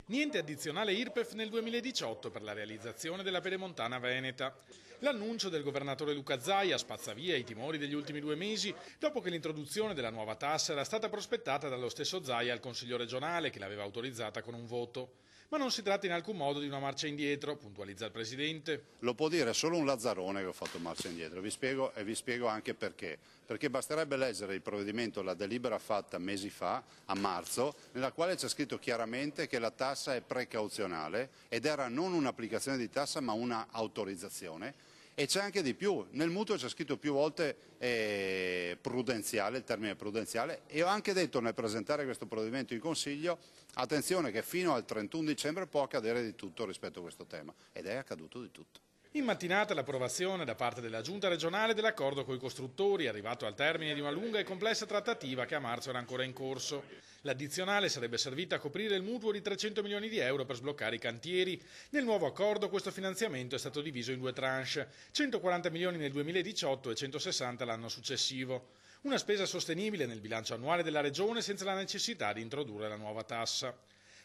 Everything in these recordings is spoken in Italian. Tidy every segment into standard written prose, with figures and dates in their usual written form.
Niente addizionale IRPEF nel 2018 per la realizzazione della pedemontana veneta. L'annuncio del governatore Luca Zaia spazza via i timori degli ultimi 2 mesi dopo che l'introduzione della nuova tassa era stata prospettata dallo stesso Zaia al Consiglio regionale che l'aveva autorizzata con un voto. Ma non si tratta in alcun modo di una marcia indietro, puntualizza il Presidente. Lo può dire solo un lazzarone che ho fatto marcia indietro, vi spiego anche perché. Perché basterebbe leggere il provvedimento, la delibera fatta mesi fa, a marzo, nella quale c'è scritto chiaramente che la tassa è precauzionale ed era non un'applicazione di tassa ma una autorizzazione. E c'è anche di più, nel mutuo c'è scritto più volte prudenziale, il termine prudenziale, e ho anche detto nel presentare questo provvedimento in Consiglio, attenzione che fino al 31 dicembre può accadere di tutto rispetto a questo tema, ed è accaduto di tutto. In mattinata l'approvazione da parte della Giunta regionale dell'accordo coi costruttori, arrivato al termine di una lunga e complessa trattativa che a marzo era ancora in corso. L'addizionale sarebbe servita a coprire il mutuo di 300 milioni di euro per sbloccare i cantieri. Nel nuovo accordo questo finanziamento è stato diviso in 2 tranche, 140 milioni nel 2018 e 160 l'anno successivo. Una spesa sostenibile nel bilancio annuale della Regione senza la necessità di introdurre la nuova tassa.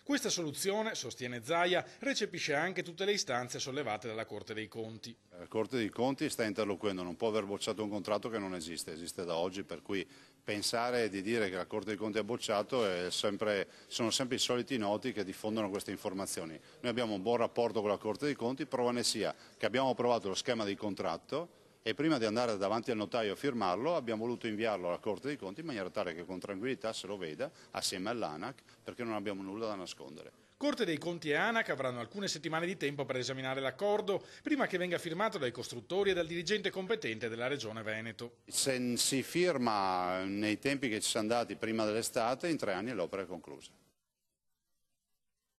Questa soluzione, sostiene Zaia, recepisce anche tutte le istanze sollevate dalla Corte dei Conti. La Corte dei Conti sta interloquendo, non può aver bocciato un contratto che non esiste, esiste da oggi, per cui pensare di dire che la Corte dei Conti ha bocciato sono sempre i soliti noti che diffondono queste informazioni. Noi abbiamo un buon rapporto con la Corte dei Conti, prova ne sia che abbiamo approvato lo schema di contratto e prima di andare davanti al notaio a firmarlo abbiamo voluto inviarlo alla Corte dei Conti in maniera tale che con tranquillità se lo veda assieme all'ANAC, perché non abbiamo nulla da nascondere. Corte dei Conti e ANAC avranno alcune settimane di tempo per esaminare l'accordo prima che venga firmato dai costruttori e dal dirigente competente della Regione Veneto. Se si firma nei tempi che ci siamo dati prima dell'estate, in 3 anni l'opera è conclusa.